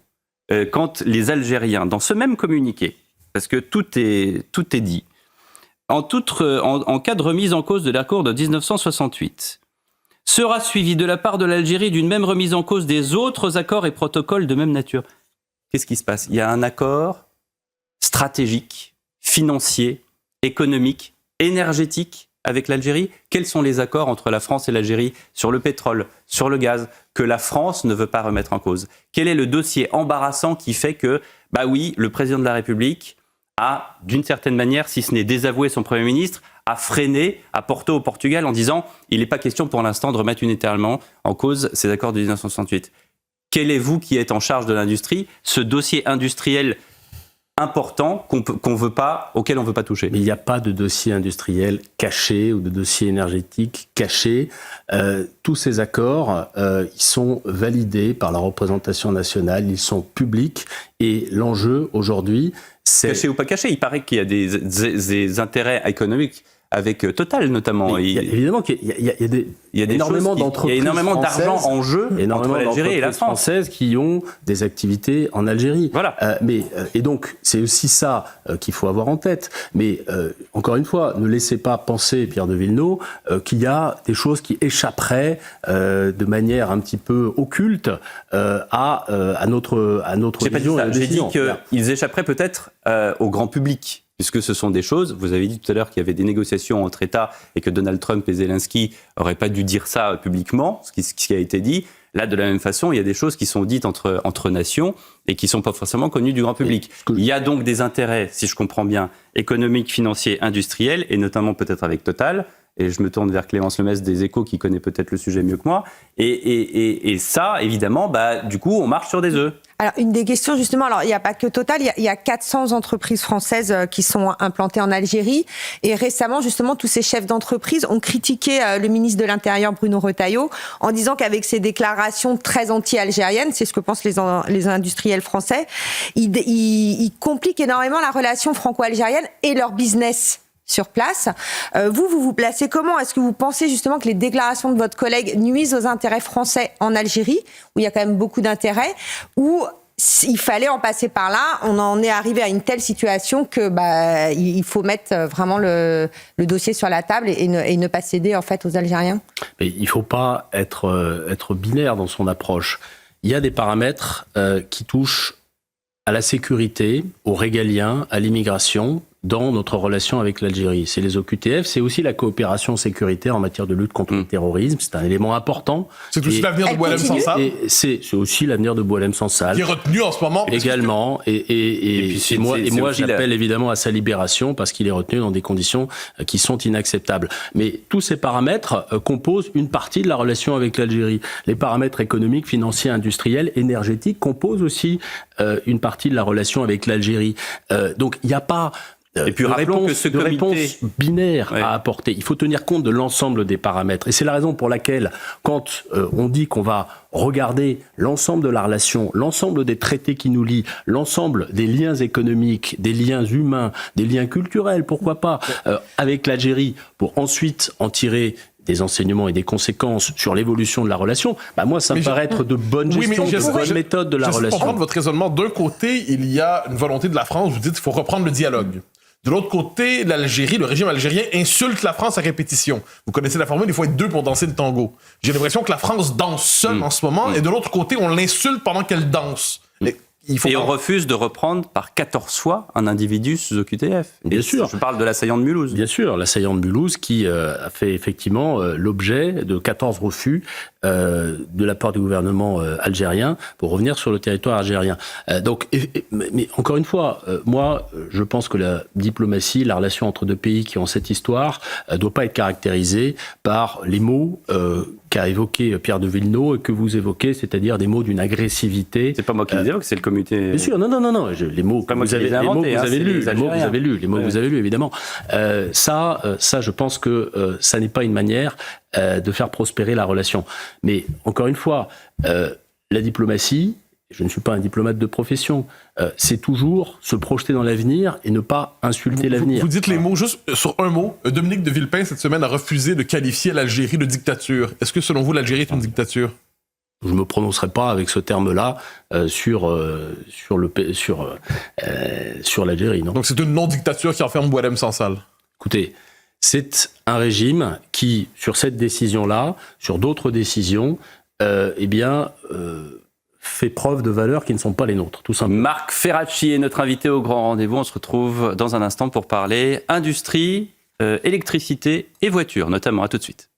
Quand les Algériens, dans ce même communiqué, parce que tout est dit, en cas de remise en cause de l'accord de 1968, sera suivi de la part de l'Algérie d'une même remise en cause des autres accords et protocoles de même nature. Qu'est-ce qui se passe? Il y a un accord stratégique, financier, économique, énergétique avec l'Algérie. Quels sont les accords entre la France et l'Algérie sur le pétrole, sur le gaz, que la France ne veut pas remettre en cause? Quel est le dossier embarrassant qui fait que, le président de la République a, d'une certaine manière, si ce n'est désavoué son Premier ministre, a freiné à Porto au Portugal en disant il n'est pas question pour l'instant de remettre unilatéralement en cause ces accords de 1968. Quel est vous qui êtes en charge de l'industrie, ce dossier industriel important auquel on ne veut pas toucher? Mais il n'y a pas de dossier industriel caché ou de dossier énergétique caché. Tous ces accords, ils sont validés par la représentation nationale, ils sont publics et l'enjeu aujourd'hui, c'est... Caché ou pas caché, il paraît qu'il y a des intérêts économiques avec Total notamment. Évidemment qu'il y a énormément d'entreprises. Il y a énormément d'argent en jeu entre l'Algérie et la France. Françaises qui ont des activités en Algérie. Voilà. Et donc, c'est aussi ça qu'il faut avoir en tête. Mais encore une fois, ne laissez pas penser, Pierre de Villeneuve, qu'il y a des choses qui échapperaient de manière un petit peu occulte à notre vision. J'ai dit qu'ils échapperaient peut-être au grand public. Puisque ce sont des choses, vous avez dit tout à l'heure qu'il y avait des négociations entre États et que Donald Trump et Zelensky n'auraient pas dû dire ça publiquement, ce qui a été dit. Là, de la même façon, il y a des choses qui sont dites entre nations et qui ne sont pas forcément connues du grand public. Il y a donc des intérêts, si je comprends bien, économiques, financiers, industriels, et notamment peut-être avec Total. Et je me tourne vers Clémence Lemesse des Échos, qui connaît peut-être le sujet mieux que moi. Et ça, évidemment, du coup, on marche sur des œufs. Alors, une des questions, justement, il n'y a pas que Total, il y a 400 entreprises françaises qui sont implantées en Algérie. Et récemment, justement, tous ces chefs d'entreprise ont critiqué le ministre de l'Intérieur, Bruno Retailleau, en disant qu'avec ses déclarations très anti-algériennes, c'est ce que pensent les industriels français, il complique énormément la relation franco-algérienne et leur business sur place. Vous vous placez comment? Est-ce que vous pensez justement que les déclarations de votre collègue nuisent aux intérêts français en Algérie, où il y a quand même beaucoup d'intérêts, ou il fallait en passer par là, on en est arrivé à une telle situation que il faut mettre vraiment le dossier sur la table et ne pas céder en fait aux Algériens? Mais il ne faut pas être binaire dans son approche. Il y a des paramètres qui touchent à la sécurité, aux régaliens, à l'immigration, dans notre relation avec l'Algérie. C'est les OQTF, c'est aussi la coopération sécuritaire en matière de lutte contre le terrorisme. C'est un élément important. C'est aussi l'avenir de Boualem Sansal. C'est aussi l'avenir de Boualem Sansal. Qui est retenu en ce moment. Également. Et moi j'appelle évidemment à sa libération parce qu'il est retenu dans des conditions qui sont inacceptables. Mais tous ces paramètres composent une partie de la relation avec l'Algérie. Les paramètres économiques, financiers, industriels, énergétiques composent aussi une partie de la relation avec l'Algérie. Donc il n'y a pas et puis rappelons que ce réponse binaire à apporter. Il faut tenir compte de l'ensemble des paramètres. Et c'est la raison pour laquelle, quand on dit qu'on va regarder l'ensemble de la relation, l'ensemble des traités qui nous lient, l'ensemble des liens économiques, des liens humains, des liens culturels, pourquoi pas, avec l'Algérie, pour ensuite en tirer des enseignements et des conséquences sur l'évolution de la relation, moi, ça me paraît être de bonne gestion, de bonne méthode de la relation. Pour comprendre votre raisonnement, d'un côté, il y a une volonté de la France, vous dites qu'il faut reprendre le dialogue. De l'autre côté, l'Algérie, le régime algérien insulte la France à répétition. Vous connaissez la formule, il faut être deux pour danser le tango. J'ai l'impression que la France danse seule en ce moment, et de l'autre côté, on l'insulte pendant qu'elle danse. On refuse de reprendre par 14 fois un individu sous OQTF. Bien sûr. Je parle de l'assaillant de Mulhouse. Bien sûr, l'assaillant de Mulhouse qui a fait effectivement l'objet de 14 refus de la part du gouvernement algérien pour revenir sur le territoire algérien. Mais encore une fois, moi, je pense que la diplomatie, la relation entre deux pays qui ont cette histoire, doit pas être caractérisée par les mots qu'a évoqué Pierre de Villeneuve et que vous évoquez, c'est-à-dire des mots d'une agressivité. C'est pas moi qui les évoque, c'est le comité. Bien sûr, non. Les mots que vous avez lus, évidemment. Ça, je pense que ça n'est pas une manière de faire prospérer la relation. Mais encore une fois, la diplomatie, je ne suis pas un diplomate de profession, c'est toujours se projeter dans l'avenir et ne pas insulter l'avenir. Vous dites les mots, juste sur un mot. Dominique de Villepin, cette semaine, a refusé de qualifier l'Algérie de dictature. Est-ce que, selon vous, l'Algérie est une dictature? Je ne me prononcerai pas avec ce terme-là sur l'Algérie, non. Donc c'est une non-dictature qui enferme Boualem Sansal. Écoutez, c'est un régime qui, sur cette décision-là, sur d'autres décisions, fait preuve de valeurs qui ne sont pas les nôtres, tout simplement. Marc Ferracci est notre invité au Grand Rendez-vous. On se retrouve dans un instant pour parler industrie, électricité et voitures, notamment. À tout de suite.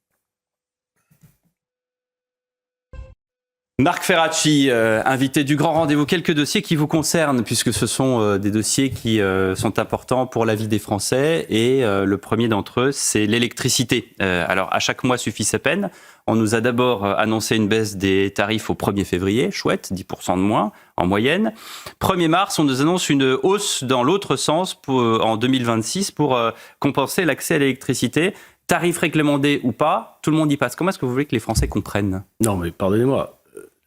Marc Ferracci, invité du Grand Rendez-vous. Quelques dossiers qui vous concernent, puisque ce sont des dossiers qui sont importants pour la vie des Français. Et le premier d'entre eux, c'est l'électricité. Alors, à chaque mois suffit sa peine. On nous a d'abord annoncé une baisse des tarifs au 1er février, chouette, 10% de moins en moyenne. 1er mars, on nous annonce une hausse dans l'autre sens en 2026 pour compenser l'accès à l'électricité. Tarif réglementé ou pas, tout le monde y passe. Comment est-ce que vous voulez que les Français comprennent? Non, mais pardonnez-moi.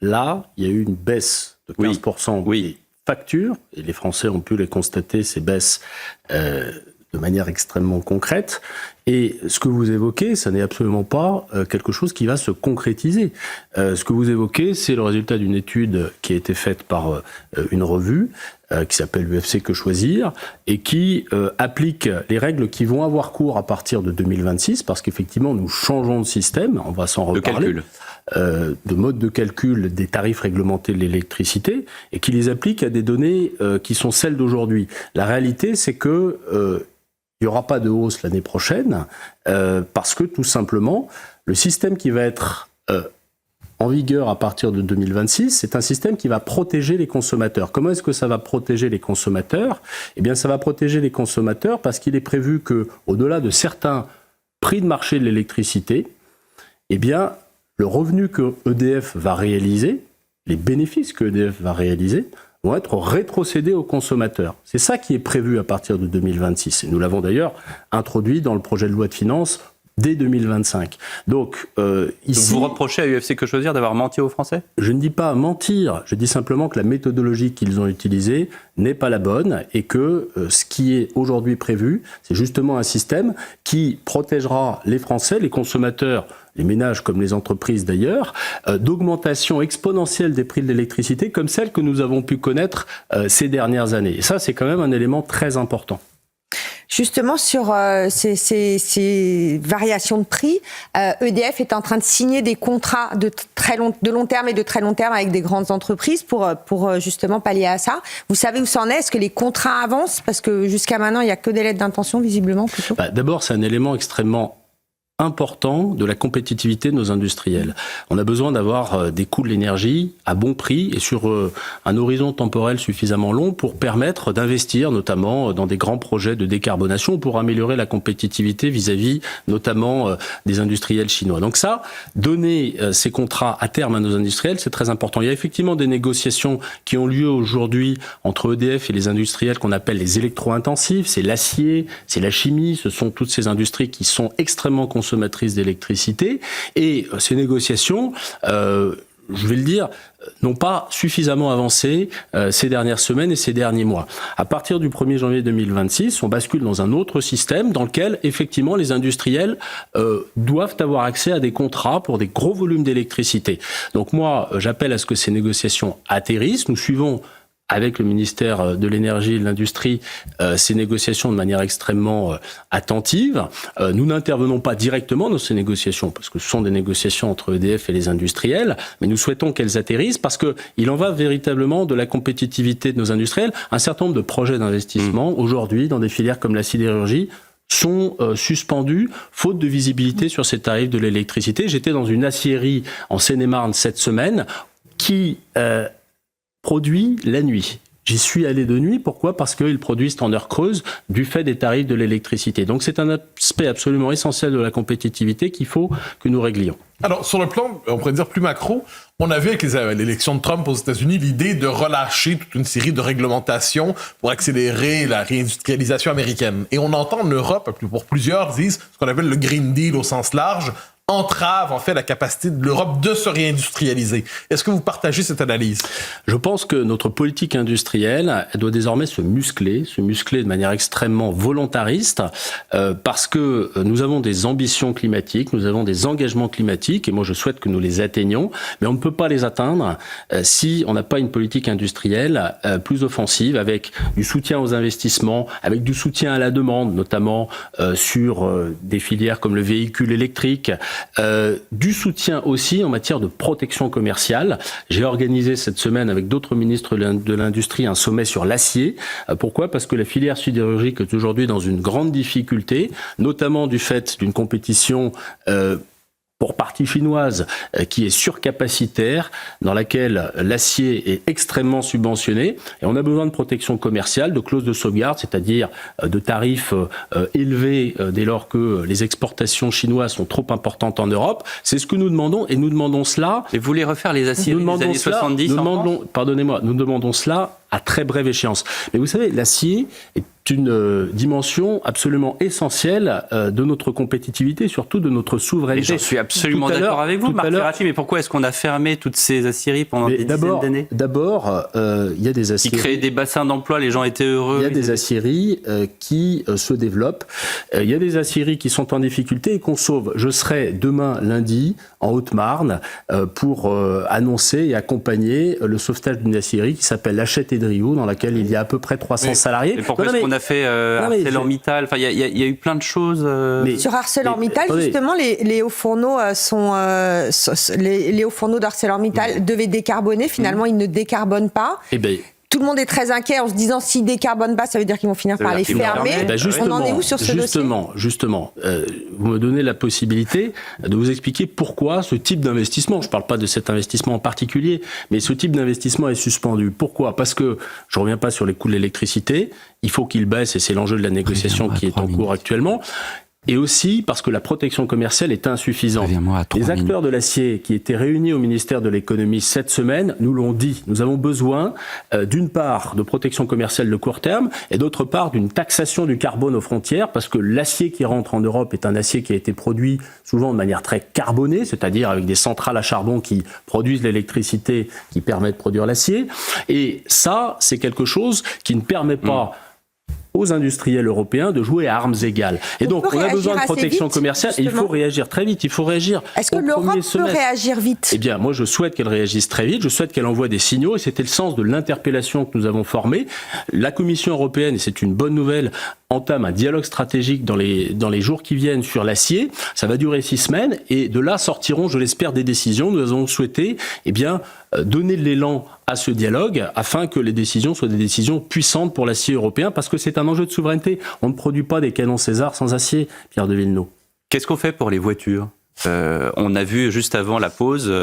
Là, il y a eu une baisse de 15% des factures, et les Français ont pu les constater, ces baisses de manière extrêmement concrète. Et ce que vous évoquez, ça n'est absolument pas quelque chose qui va se concrétiser. Ce que vous évoquez, c'est le résultat d'une étude qui a été faite par une revue qui s'appelle UFC Que Choisir et qui applique les règles qui vont avoir cours à partir de 2026 parce qu'effectivement, nous changeons de système, on va s'en reparler. De calcul. De mode de calcul des tarifs réglementés de l'électricité et qui les applique à des données qui sont celles d'aujourd'hui. La réalité, c'est que il n'y aura pas de hausse l'année prochaine parce que tout simplement, le système qui va être en vigueur à partir de 2026, c'est un système qui va protéger les consommateurs. Comment est-ce que ça va protéger les consommateurs ? Eh bien, ça va protéger les consommateurs parce qu'il est prévu que, au-delà de certains prix de marché de l'électricité, eh bien, le revenu que EDF va réaliser, les bénéfices que EDF va réaliser, vont être rétrocédés aux consommateurs. C'est ça qui est prévu à partir de 2026. Et nous l'avons d'ailleurs introduit dans le projet de loi de finances dès 2025. Donc, ici... Vous reprochez à UFC Que Choisir d'avoir menti aux Français ? Je ne dis pas mentir, je dis simplement que la méthodologie qu'ils ont utilisée n'est pas la bonne et que ce qui est aujourd'hui prévu, c'est justement un système qui protégera les Français, les consommateurs, les ménages comme les entreprises d'ailleurs, d'augmentation exponentielle des prix de l'électricité comme celle que nous avons pu connaître ces dernières années. Et ça, c'est quand même un élément très important. Justement, sur ces variations de prix, EDF est en train de signer des contrats de long terme et de très long terme avec des grandes entreprises pour justement pallier à ça. Vous savez où ça en est ? Est-ce que les contrats avancent ? Parce que jusqu'à maintenant, il n'y a que des lettres d'intention, visiblement, plutôt. D'abord, c'est un élément extrêmement important de la compétitivité de nos industriels. On a besoin d'avoir des coûts de l'énergie à bon prix et sur un horizon temporel suffisamment long pour permettre d'investir notamment dans des grands projets de décarbonation pour améliorer la compétitivité vis-à-vis notamment des industriels chinois. Donc ça, donner ces contrats à terme à nos industriels, c'est très important. Il y a effectivement des négociations qui ont lieu aujourd'hui entre EDF et les industriels qu'on appelle les électro-intensifs. C'est l'acier, c'est la chimie, ce sont toutes ces industries qui sont extrêmement consommatrices d'électricité et ces négociations, je vais le dire, n'ont pas suffisamment avancé ces dernières semaines et ces derniers mois. À partir du 1er janvier 2026, on bascule dans un autre système dans lequel, effectivement, les industriels doivent avoir accès à des contrats pour des gros volumes d'électricité. Donc moi, j'appelle à ce que ces négociations atterrissent. Nous suivons avec le ministère de l'Énergie et de l'Industrie, ces négociations de manière extrêmement attentive. Nous n'intervenons pas directement dans ces négociations, parce que ce sont des négociations entre EDF et les industriels, mais nous souhaitons qu'elles atterrissent, parce qu'il en va véritablement de la compétitivité de nos industriels. Un certain nombre de projets d'investissement, aujourd'hui, dans des filières comme la sidérurgie, sont suspendus, faute de visibilité sur ces tarifs de l'électricité. J'étais dans une aciérie en Seine-et-Marne cette semaine, qui... produit la nuit. J'y suis allé de nuit, pourquoi ? Parce qu'ils produisent en heure creuse du fait des tarifs de l'électricité. Donc c'est un aspect absolument essentiel de la compétitivité qu'il faut que nous réglions. Alors, sur le plan, on pourrait dire plus macro, on a vu avec l'élection de Trump aux États-Unis l'idée de relâcher toute une série de réglementations pour accélérer la réindustrialisation américaine. Et on entend en Europe, pour plusieurs, disent ce qu'on appelle le Green Deal au sens large, entrave en fait la capacité de l'Europe de se réindustrialiser. Est-ce que vous partagez cette analyse ? Je pense que notre politique industrielle elle doit désormais se muscler de manière extrêmement volontariste, parce que nous avons des ambitions climatiques, nous avons des engagements climatiques, et moi je souhaite que nous les atteignions, mais on ne peut pas les atteindre si on n'a pas une politique industrielle plus offensive, avec du soutien aux investissements, avec du soutien à la demande, notamment sur des filières comme le véhicule électrique, du soutien aussi en matière de protection commerciale. J'ai organisé cette semaine avec d'autres ministres de l'industrie un sommet sur l'acier. Pourquoi ? Parce que la filière sidérurgique est aujourd'hui dans une grande difficulté, notamment du fait d'une compétition pour partie chinoise qui est surcapacitaire, dans laquelle l'acier est extrêmement subventionné. Et on a besoin de protection commerciale, de clauses de sauvegarde, c'est-à-dire de tarifs élevés dès lors que les exportations chinoises sont trop importantes en Europe. C'est ce que nous demandons, et nous demandons cela... Et vous voulez refaire les aciéries des années 70 nous demandons cela à très brève échéance. Mais vous savez, l'acier est une dimension absolument essentielle de notre compétitivité, surtout de notre souveraineté. Et je suis absolument d'accord avec vous, Marc Ferracci, mais pourquoi est-ce qu'on a fermé toutes ces aciéries pendant des dizaines d'années ? D'abord, il y a des aciéries... Qui créaient des bassins d'emploi, les gens étaient heureux. Il y a des aciéries qui se développent. Il y a des aciéries qui sont en difficulté et qu'on sauve. Je serai demain, lundi, en Haute-Marne, pour annoncer et accompagner le sauvetage d'une aciérie qui s'appelle Hachette et Driou, dans laquelle il y a à peu près 300 salariés. Et pourquoi est-ce qu'on a fait ArcelorMittal ? Enfin, il y a eu plein de choses. Sur ArcelorMittal, justement, les hauts fourneaux les hauts fourneaux d'ArcelorMittal devaient décarboner. Finalement, ils ne décarbonent pas. Eh ben, tout le monde est très inquiet en se disant s'ils décarbonent pas, ça veut dire qu'ils vont finir par les fermer. On en est où sur ce dossier ? Justement, vous me donnez la possibilité de vous expliquer pourquoi ce type d'investissement, je ne parle pas de cet investissement en particulier, mais ce type d'investissement est suspendu. Pourquoi ? Parce que, je ne reviens pas sur les coûts de l'électricité, il faut qu'ils baissent et c'est l'enjeu de la négociation qui est en cours actuellement. Et aussi parce que la protection commerciale est insuffisante. Les acteurs de l'acier qui étaient réunis au ministère de l'économie cette semaine nous l'ont dit. Nous avons besoin d'une part de protection commerciale de court terme et d'autre part d'une taxation du carbone aux frontières, parce que l'acier qui rentre en Europe est un acier qui a été produit souvent de manière très carbonée, c'est-à-dire avec des centrales à charbon qui produisent l'électricité qui permet de produire l'acier. Et ça, c'est quelque chose qui ne permet pas aux industriels européens de jouer à armes égales. Et donc, on a besoin de protection commerciale et il faut réagir très vite. Il faut réagir. Est-ce que l'Europe peut réagir vite ? Eh bien, moi, je souhaite qu'elle réagisse très vite. Je souhaite qu'elle envoie des signaux et c'était le sens de l'interpellation que nous avons formée. La Commission européenne, et c'est une bonne nouvelle, entame un dialogue stratégique dans les jours qui viennent sur l'acier. Ça va durer 6 semaines et de là sortiront, je l'espère, des décisions. Nous avons souhaité, donner de l'élan à ce dialogue afin que les décisions soient des décisions puissantes pour l'acier européen, parce que c'est un enjeu de souveraineté. On ne produit pas des canons César sans acier, Pierre de Villeneuve. Qu'est-ce qu'on fait pour les voitures ? On a vu juste avant la pause,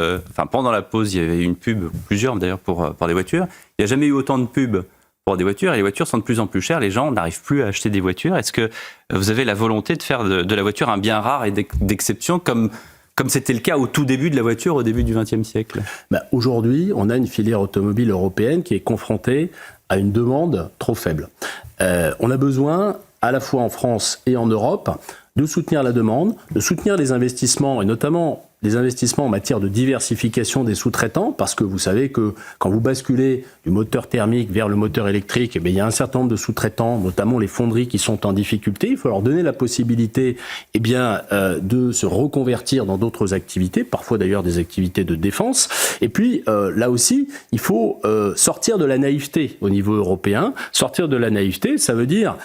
pendant la pause, il y avait une pub, plusieurs d'ailleurs, pour des voitures. Il n'y a jamais eu autant de pubs pour des voitures, et les voitures sont de plus en plus chères, les gens n'arrivent plus à acheter des voitures. Est-ce que vous avez la volonté de faire de la voiture un bien rare et d'exception, comme c'était le cas au tout début de la voiture, au début du XXe siècle ? Aujourd'hui, on a une filière automobile européenne qui est confrontée à une demande trop faible. On a besoin, à la fois en France et en Europe, de soutenir la demande, de soutenir les investissements, et notamment des investissements en matière de diversification des sous-traitants, parce que vous savez que quand vous basculez du moteur thermique vers le moteur électrique, il y a un certain nombre de sous-traitants, notamment les fonderies qui sont en difficulté. Il faut leur donner la possibilité de se reconvertir dans d'autres activités, parfois d'ailleurs des activités de défense. Et puis là aussi, il faut sortir de la naïveté au niveau européen. Sortir de la naïveté, ça veut dire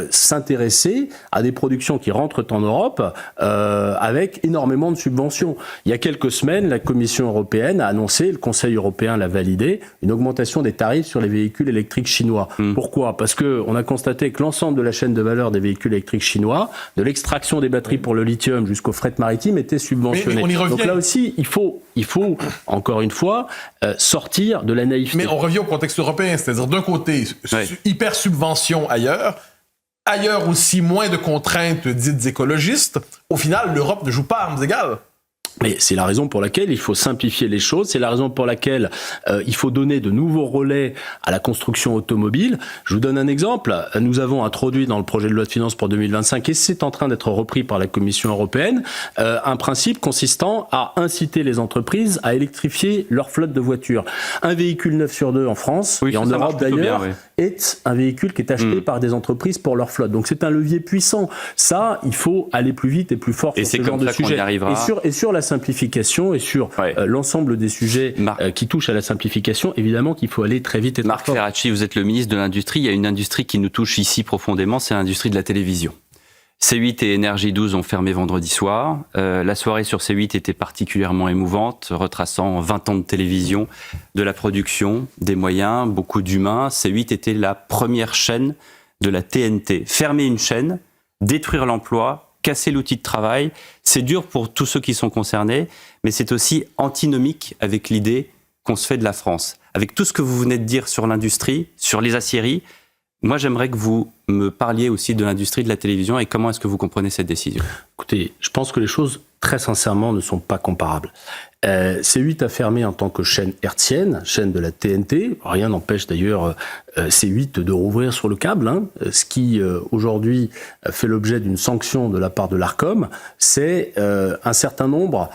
s'intéresser à des productions qui rentrent en Europe avec énormément de subventions. Il y a quelques semaines, la Commission européenne a annoncé, le Conseil européen l'a validé, une augmentation des tarifs sur les véhicules électriques chinois. Pourquoi ? Parce qu'on a constaté que l'ensemble de la chaîne de valeur des véhicules électriques chinois, de l'extraction des batteries pour le lithium jusqu'au fret maritime, était subventionné. Donc là aussi, il faut encore une fois, sortir de la naïveté. Mais on revient au contexte européen, c'est-à-dire d'un côté, hyper subvention ailleurs aussi moins de contraintes dites écologistes. Au final, l'Europe ne joue pas à armes égales. Mais c'est la raison pour laquelle il faut simplifier les choses, c'est la raison pour laquelle il faut donner de nouveaux relais à la construction automobile. Je vous donne un exemple. Nous avons introduit dans le projet de loi de finances pour 2025, et c'est en train d'être repris par la Commission européenne, un principe consistant à inciter les entreprises à électrifier leur flotte de voitures. Un véhicule 9 sur 2 en France, et en Europe d'ailleurs, est un véhicule qui est acheté par des entreprises pour leur flotte. Donc c'est un levier puissant. Ça, il faut aller plus vite et plus fort sur ce genre de sujet. Et sur la simplification et sur l'ensemble des sujets qui touchent à la simplification, évidemment qu'il faut aller très vite et très fort. Marc Ferracci, vous êtes le ministre de l'Industrie. Il y a une industrie qui nous touche ici profondément, c'est l'industrie de la télévision. C8 et Énergie 12 ont fermé vendredi soir. La soirée sur C8 était particulièrement émouvante, retraçant 20 ans de télévision, de la production, des moyens, beaucoup d'humains. C8 était la première chaîne de la TNT. Fermer une chaîne, détruire l'emploi, casser l'outil de travail, c'est dur pour tous ceux qui sont concernés, mais c'est aussi antinomique avec l'idée qu'on se fait de la France. Avec tout ce que vous venez de dire sur l'industrie, sur les aciéries, Moi, j'aimerais que vous me parliez aussi de l'industrie de la télévision et comment est-ce que vous comprenez cette décision. Écoutez, je pense que les choses, très sincèrement, ne sont pas comparables. C8 a fermé en tant que chaîne hertzienne, chaîne de la TNT. Rien n'empêche d'ailleurs C8 de rouvrir sur le câble. Hein. Ce qui, aujourd'hui, fait l'objet d'une sanction de la part de l'Arcom, c'est un certain nombre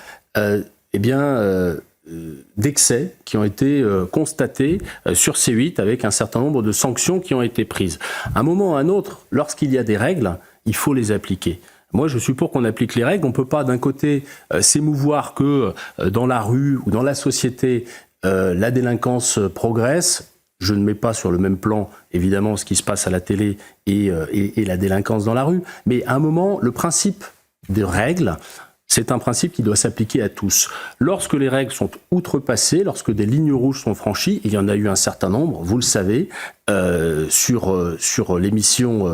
d'excès qui ont été constatés sur C8 avec un certain nombre de sanctions qui ont été prises. À un moment ou à un autre, lorsqu'il y a des règles, il faut les appliquer. Moi, je suis pour qu'on applique les règles. On ne peut pas, d'un côté, s'émouvoir que dans la rue ou dans la société, la délinquance progresse. Je ne mets pas sur le même plan, évidemment, ce qui se passe à la télé et la délinquance dans la rue. Mais à un moment, le principe des règles, c'est un principe qui doit s'appliquer à tous. Lorsque les règles sont outrepassées, lorsque des lignes rouges sont franchies, il y en a eu un certain nombre, vous le savez, sur l'émission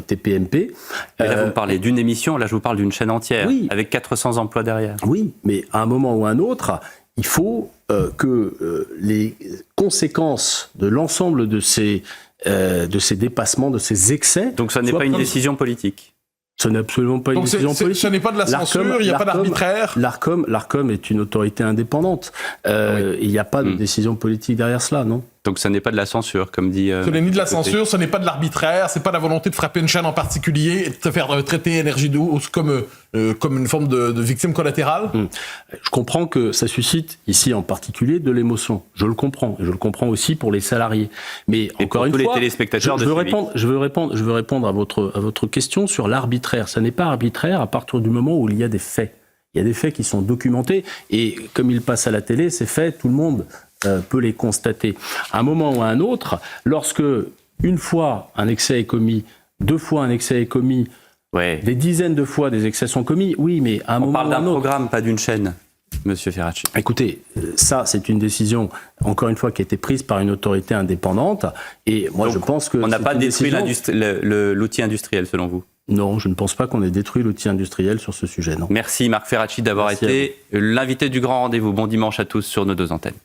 TPMP. Mais là, vous me parlez d'une émission, là, je vous parle d'une chaîne entière, oui, avec 400 emplois derrière. Oui, mais à un moment ou à un autre, il faut que les conséquences de l'ensemble de ces dépassements, de ces excès... Donc ça n'est pas une décision politique. Ce n'est absolument pas une décision politique. Ce n'est pas de la censure, il n'y a pas d'arbitraire. L'Arcom est une autorité indépendante. Il n'y a pas de décision politique derrière cela, non ? Donc ça n'est pas de la censure, comme dit... Ce n'est ni de la censure, ce n'est pas de l'arbitraire, c'est pas la volonté de frapper une chaîne en particulier et de te faire traiter Énergie-12 comme une forme de victime collatérale. Je comprends que ça suscite, ici en particulier, de l'émotion. Je le comprends. Et je le comprends aussi pour les salariés. Mais et encore pour une tous fois, les téléspectateurs je veux répondre à votre question sur l'arbitraire. Ça n'est pas arbitraire à partir du moment où il y a des faits. Il y a des faits qui sont documentés. Et comme ils passent à la télé, ces faits, tout le monde peut les constater. À un moment ou à un autre, lorsque une fois un excès est commis, 2 fois un excès est commis, des dizaines de fois des excès sont commis, oui, mais à un moment ou à un autre... On parle d'un programme, pas d'une chaîne, Monsieur Ferracci. Écoutez, ça, c'est une décision, encore une fois, qui a été prise par une autorité indépendante. Et moi, donc, je pense que... On n'a pas détruit l'outil industriel, selon vous ? Non, je ne pense pas qu'on ait détruit l'outil industriel sur ce sujet, non. Merci Marc Ferracci d'avoir été l'invité du Grand Rendez-vous. Bon dimanche à tous sur nos 2 antennes.